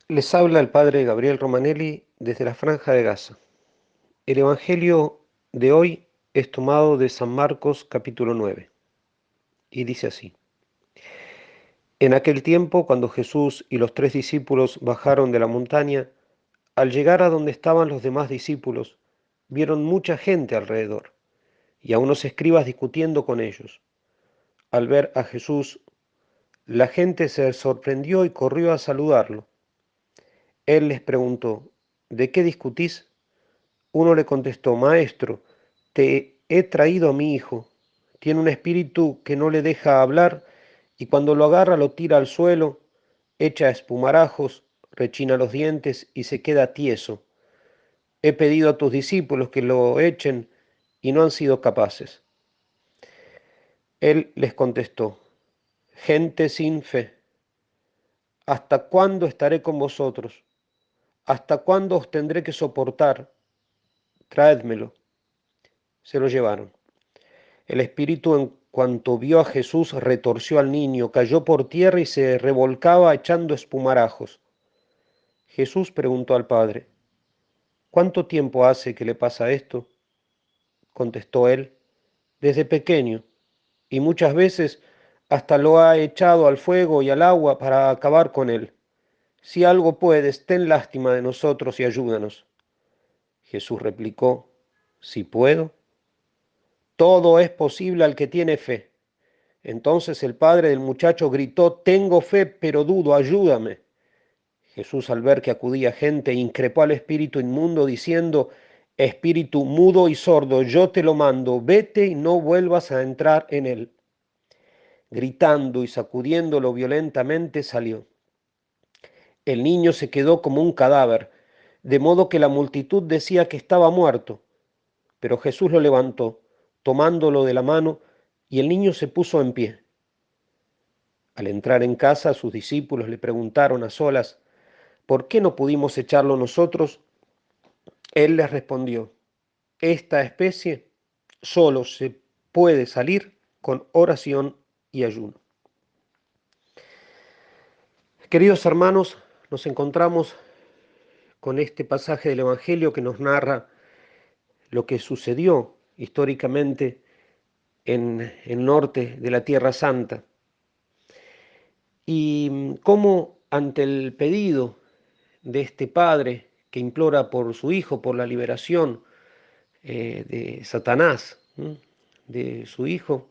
Les habla el padre Gabriel Romanelli desde la Franja de Gaza. El Evangelio de hoy es tomado de San Marcos capítulo 9 y dice así. En aquel tiempo, cuando Jesús y los 3 discípulos bajaron de la montaña, al llegar a donde estaban los demás discípulos, vieron mucha gente alrededor y a unos escribas discutiendo con ellos. Al ver a Jesús, la gente se sorprendió y corrió a saludarlo. Él les preguntó, ¿de qué discutís? Uno le contestó, Maestro, te he traído a mi hijo. Tiene un espíritu que no le deja hablar y cuando lo agarra lo tira al suelo, echa espumarajos, rechina los dientes y se queda tieso. He pedido a tus discípulos que lo echen y no han sido capaces. Él les contestó, gente sin fe, ¿hasta cuándo estaré con vosotros? ¿Hasta cuándo os tendré que soportar? Traédmelo. Se lo llevaron. El espíritu, en cuanto vio a Jesús, retorció al niño, cayó por tierra y se revolcaba echando espumarajos. Jesús preguntó al padre, ¿cuánto tiempo hace que le pasa esto? Contestó él, desde pequeño, y muchas veces hasta lo ha echado al fuego y al agua para acabar con él. Si algo puedes, ten lástima de nosotros y ayúdanos. Jesús replicó, si puedo, todo es posible al que tiene fe. Entonces el padre del muchacho gritó, tengo fe, pero dudo, ayúdame. Jesús, al ver que acudía gente, increpó al espíritu inmundo, diciendo, espíritu mudo y sordo, yo te lo mando, vete y no vuelvas a entrar en él. Gritando y sacudiéndolo violentamente, salió. El niño se quedó como un cadáver, de modo que la multitud decía que estaba muerto. Pero Jesús lo levantó, tomándolo de la mano, y el niño se puso en pie. Al entrar en casa, sus discípulos le preguntaron a solas, ¿por qué no pudimos echarlo nosotros? Él les respondió, esta especie solo se puede salir con oración y ayuno. Queridos hermanos, nos encontramos con este pasaje del Evangelio que nos narra lo que sucedió históricamente en el norte de la Tierra Santa y cómo ante el pedido de este padre que implora por su hijo, por la liberación de Satanás, de su hijo,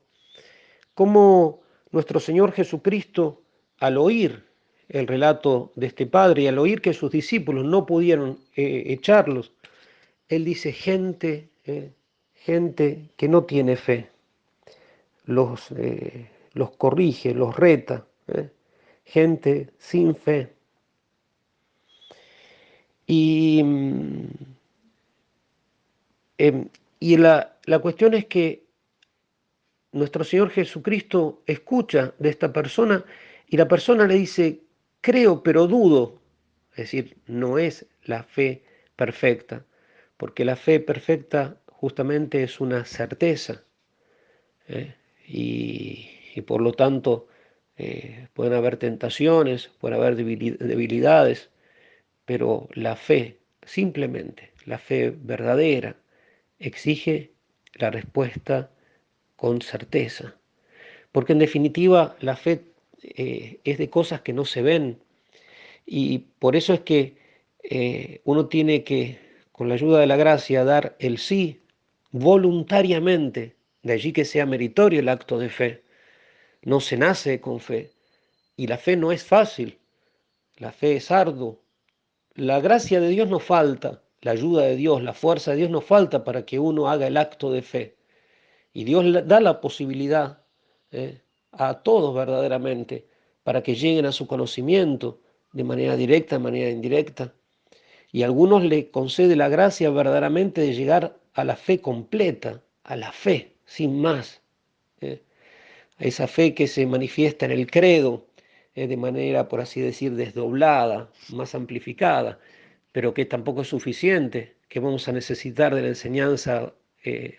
cómo nuestro Señor Jesucristo, al oír el relato de este padre y al oír que sus discípulos no pudieron echarlos, él dice, gente que no tiene fe, los corrige, los reta, gente sin fe. Y, eh, y la cuestión es que nuestro Señor Jesucristo escucha de esta persona y la persona le dice, creo pero dudo. Es decir, no es la fe perfecta, porque la fe perfecta justamente es una certeza. ¿eh? Y por lo tanto pueden haber tentaciones, pueden haber debilidades, pero la fe, simplemente la fe verdadera, exige la respuesta con certeza. Porque en definitiva la fe es de cosas que no se ven y por eso es que uno tiene que, con la ayuda de la gracia, dar el sí voluntariamente, de allí que sea meritorio el acto de fe. No se nace con fe y la fe no es fácil, la fe es arduo. La gracia de Dios nos falta, la ayuda de Dios, la fuerza de Dios nos falta para que uno haga el acto de fe. Y Dios da la posibilidad ¿eh? a todos verdaderamente para que lleguen a su conocimiento de manera directa, de manera indirecta. Y a algunos le concede la gracia verdaderamente de llegar a la fe completa, a la fe, sin más. ¿eh? A esa fe que se manifiesta en el credo, de manera, por así decir, desdoblada, más amplificada, pero que tampoco es suficiente, que vamos a necesitar de la enseñanza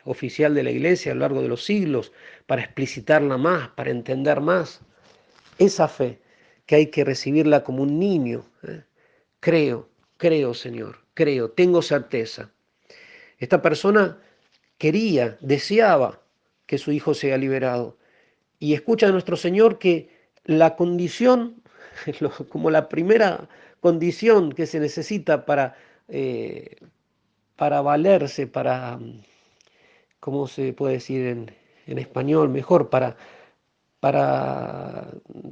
oficial de la Iglesia a lo largo de los siglos para explicitarla más, para entender más. Esa fe que hay que recibirla como un niño, creo, creo, Señor, creo, tengo certeza. Esta persona quería, deseaba que su hijo sea liberado. Y escucha a nuestro Señor que la condición, como la primera condición que se necesita eh, para valerse, ¿cómo se puede decir en español mejor? Para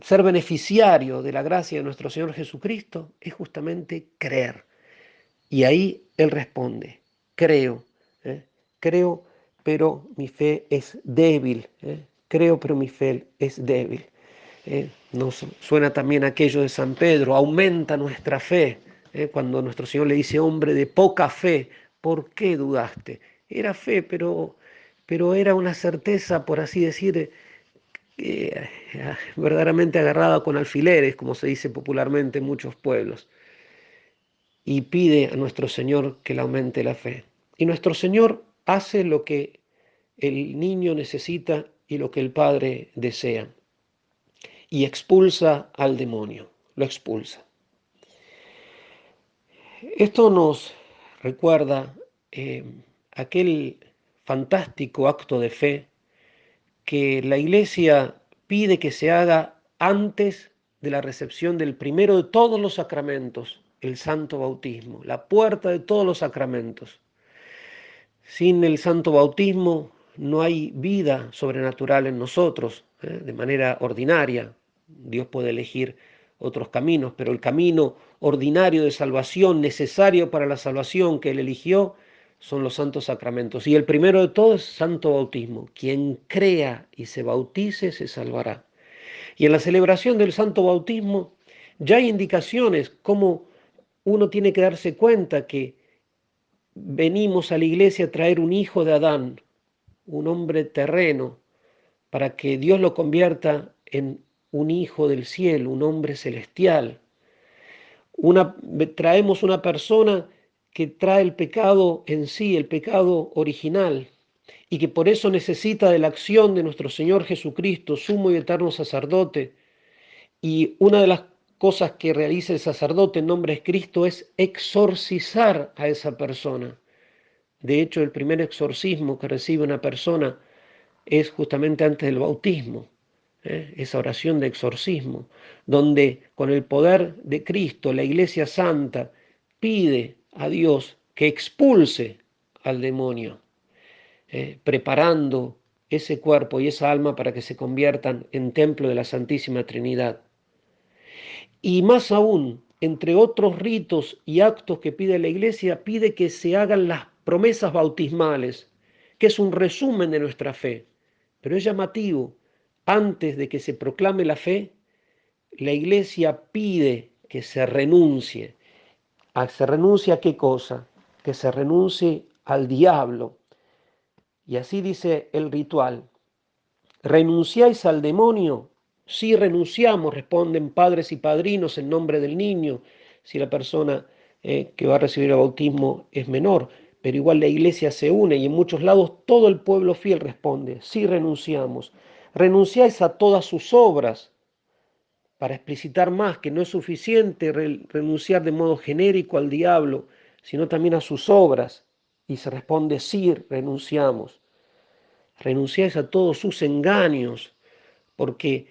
ser beneficiario de la gracia de nuestro Señor Jesucristo, es justamente creer. Y ahí Él responde, creo, ¿eh? Creo, pero mi fe es débil, ¿eh? Creo, pero mi fe es débil. Nos suena también aquello de San Pedro, aumenta nuestra fe, cuando nuestro Señor le dice, hombre de poca fe, ¿por qué dudaste? Era fe, pero era una certeza, por así decir, verdaderamente agarrada con alfileres, como se dice popularmente en muchos pueblos, y pide a nuestro Señor que le aumente la fe. Y nuestro Señor hace lo que el niño necesita y lo que el padre desea, y expulsa al demonio, lo expulsa. Esto nos recuerda aquel fantástico acto de fe que la Iglesia pide que se haga antes de la recepción del primero de todos los sacramentos, el santo bautismo, la puerta de todos los sacramentos. Sin el santo bautismo no hay vida sobrenatural en nosotros, de manera ordinaria. Dios puede elegir otros caminos, pero el camino ordinario de salvación, necesario para la salvación que Él eligió, son los santos sacramentos. Y el primero de todos es santo bautismo. Quien crea y se bautice se salvará. Y en la celebración del santo bautismo ya hay indicaciones cómo uno tiene que darse cuenta que venimos a la iglesia a traer un hijo de Adán, un hombre terreno, para que Dios lo convierta en un hijo del cielo, un hombre celestial. Traemos una persona que trae el pecado en sí, el pecado original, y que por eso necesita de la acción de nuestro Señor Jesucristo, sumo y eterno sacerdote. Y una de las cosas que realiza el sacerdote en nombre de Cristo es exorcizar a esa persona. De hecho, el primer exorcismo que recibe una persona es justamente antes del bautismo, esa oración de exorcismo, donde con el poder de Cristo, la Iglesia Santa pide a Dios que expulse al demonio, preparando ese cuerpo y esa alma para que se conviertan en templo de la Santísima Trinidad. Y más aún, entre otros ritos y actos que pide la Iglesia, pide que se hagan las promesas bautismales, que es un resumen de nuestra fe. Pero es llamativo, antes de que se proclame la fe, la Iglesia pide que se renuncie. ¿Se renuncia a qué cosa? Que se renuncie al diablo. Y así dice el ritual. ¿Renunciáis al demonio? Sí, renunciamos, responden padres y padrinos en nombre del niño, si la persona que va a recibir el bautismo es menor. Pero igual la iglesia se une y en muchos lados todo el pueblo fiel responde, sí renunciamos. Renunciáis a todas sus obras, para explicitar más que no es suficiente renunciar de modo genérico al diablo, sino también a sus obras. Y se responde, sí, renunciamos. Renunciáis a todos sus engaños, porque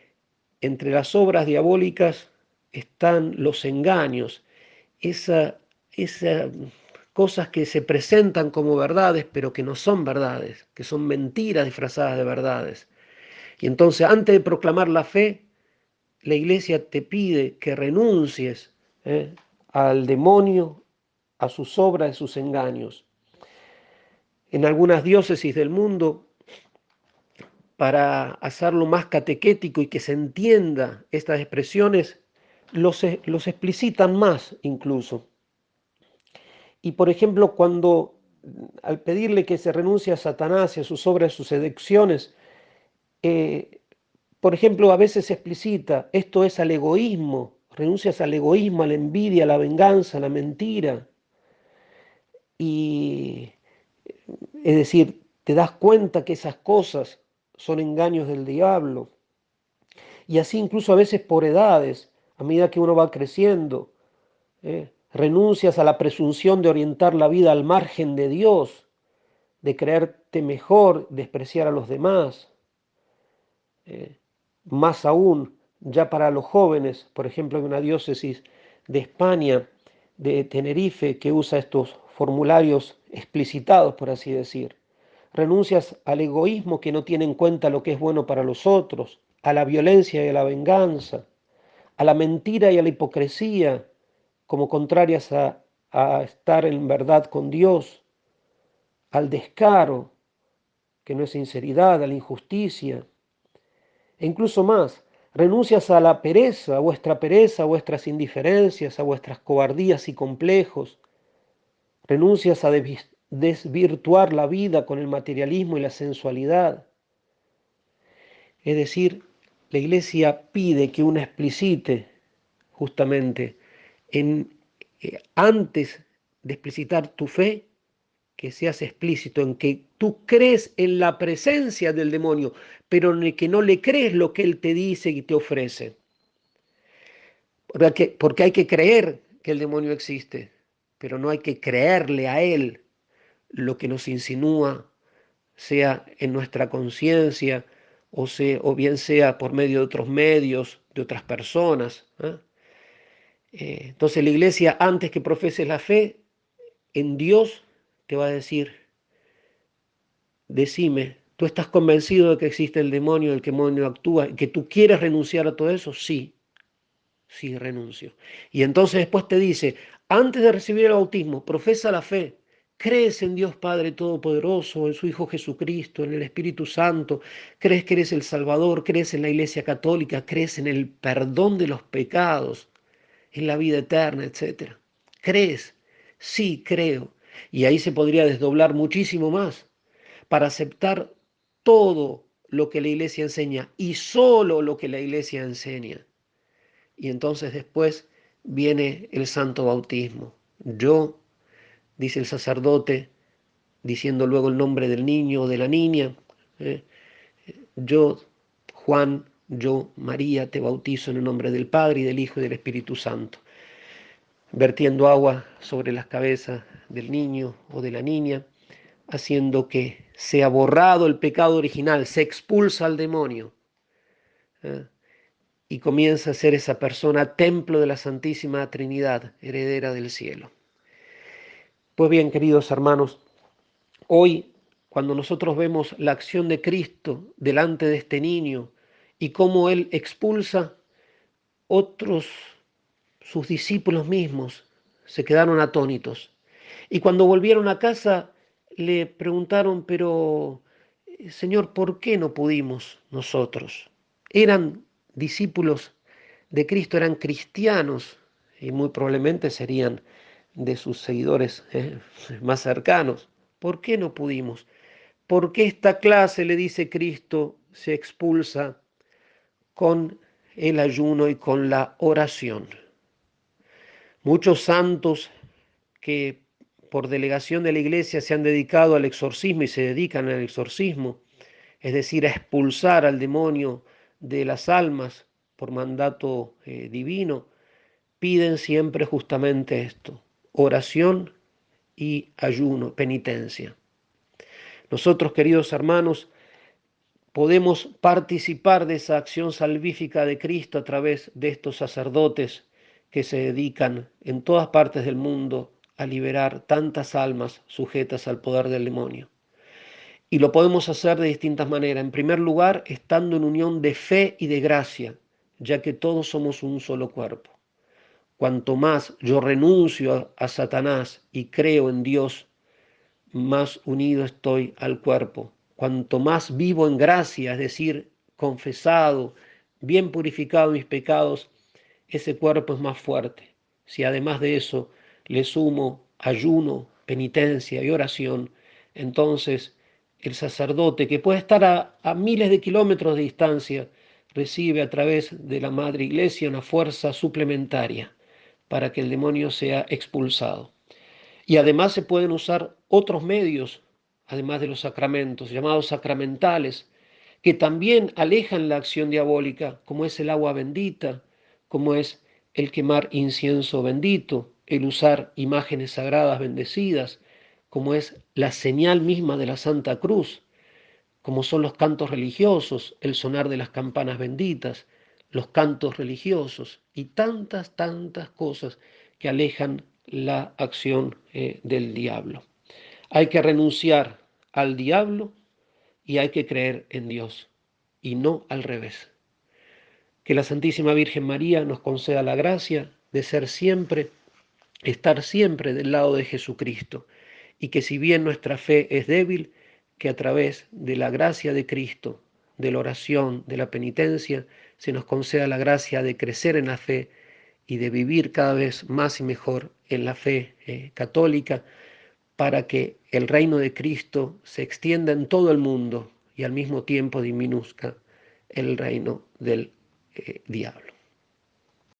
entre las obras diabólicas están los engaños, esas cosas que se presentan como verdades, pero que no son verdades, que son mentiras disfrazadas de verdades. Y entonces, antes de proclamar la fe, la iglesia te pide que renuncies al demonio, a sus obras y sus engaños. En algunas diócesis del mundo, para hacerlo más catequético y que se entienda estas expresiones, los explicitan más incluso. Y por ejemplo, cuando al pedirle que se renuncie a Satanás y a sus obras, sus seducciones, por ejemplo, a veces se explicita, esto es al egoísmo, renuncias al egoísmo, a la envidia, a la venganza, a la mentira. Y es decir, te das cuenta que esas cosas son engaños del diablo. Y así incluso a veces por edades, a medida que uno va creciendo, renuncias a la presunción de orientar la vida al margen de Dios, de creerte mejor, despreciar a los demás. Eh, Más aún, ya para los jóvenes, por ejemplo, hay una diócesis de España, de Tenerife, que usa estos formularios explicitados, por así decir. Renuncias al egoísmo que no tiene en cuenta lo que es bueno para los otros, a la violencia y a la venganza, a la mentira y a la hipocresía, como contrarias a estar en verdad con Dios, al descaro, que no es sinceridad, a la injusticia, e incluso más, renuncias a la pereza, a vuestras indiferencias, a vuestras cobardías y complejos, renuncias a desvirtuar la vida con el materialismo y la sensualidad. Es decir, la Iglesia pide que uno explicite justamente en, antes de explicitar tu fe, que seas explícito en que tú crees en la presencia del demonio, pero en que no le crees lo que él te dice y te ofrece. Porque hay que creer que el demonio existe, pero no hay que creerle a él lo que nos insinúa, sea en nuestra conciencia o bien sea por medio de otros medios, de otras personas. Entonces la iglesia, antes que profeses la fe en Dios, te va a decir, decime, ¿tú estás convencido de que existe el demonio actúa, que tú quieres renunciar a todo eso? Sí, sí, renuncio. Y entonces después te dice, antes de recibir el bautismo, profesa la fe, crees en Dios Padre Todopoderoso, en su Hijo Jesucristo, en el Espíritu Santo, crees que eres el Salvador, crees en la Iglesia Católica, crees en el perdón de los pecados, en la vida eterna, etcétera. ¿Crees? Sí, creo. Y ahí se podría desdoblar muchísimo más para aceptar todo lo que la iglesia enseña y solo lo que la iglesia enseña. Y entonces después viene el santo bautismo. Yo, dice el sacerdote, diciendo luego el nombre del niño o de la niña, ¿eh? Yo, Juan, yo, María, te bautizo en el nombre del Padre y del Hijo y del Espíritu Santo, vertiendo agua sobre las cabezas del niño o de la niña, haciendo que sea borrado el pecado original, se expulsa al demonio, ¿eh? Y comienza a ser esa persona templo de la Santísima Trinidad, heredera del cielo. Pues bien, queridos hermanos, hoy cuando nosotros vemos la acción de Cristo delante de este niño y cómo Él expulsa, otros, sus discípulos mismos, se quedaron atónitos. Y cuando volvieron a casa, le preguntaron, pero Señor, ¿por qué no pudimos nosotros? Eran discípulos de Cristo, eran cristianos y muy probablemente serían de sus seguidores más cercanos. ¿Por qué no pudimos? ¿Por qué esta clase, le dice Cristo, se expulsa con el ayuno y con la oración? Muchos santos que por delegación de la Iglesia se han dedicado al exorcismo y se dedican al exorcismo, es decir, a expulsar al demonio de las almas por mandato divino, piden siempre justamente esto, oración y ayuno, penitencia. Nosotros, queridos hermanos, podemos participar de esa acción salvífica de Cristo a través de estos sacerdotes que se dedican en todas partes del mundo a liberar tantas almas sujetas al poder del demonio. Y lo podemos hacer de distintas maneras. En primer lugar, estando en unión de fe y de gracia, ya que todos somos un solo cuerpo. Cuanto más yo renuncio a Satanás y creo en Dios, más unido estoy al cuerpo. Cuanto más vivo en gracia, es decir, confesado, bien purificado mis pecados, ese cuerpo es más fuerte. Si además de eso le sumo ayuno, penitencia y oración, entonces el sacerdote, que puede estar a miles de kilómetros de distancia, recibe a través de la Madre Iglesia una fuerza suplementaria para que el demonio sea expulsado. Y además se pueden usar otros medios, además de los sacramentos, llamados sacramentales, que también alejan la acción diabólica, como es el agua bendita, como es el quemar incienso bendito, el usar imágenes sagradas bendecidas, como es la señal misma de la Santa Cruz, como son los cantos religiosos, el sonar de las campanas benditas, los cantos religiosos y tantas, tantas cosas que alejan la acción del diablo. Hay que renunciar al diablo y hay que creer en Dios, y no al revés. Que la Santísima Virgen María nos conceda la gracia de ser siempre, estar siempre del lado de Jesucristo, y que si bien nuestra fe es débil, que a través de la gracia de Cristo, de la oración, de la penitencia, se nos conceda la gracia de crecer en la fe y de vivir cada vez más y mejor en la fe católica, para que el reino de Cristo se extienda en todo el mundo y al mismo tiempo disminuzca el reino del diablo.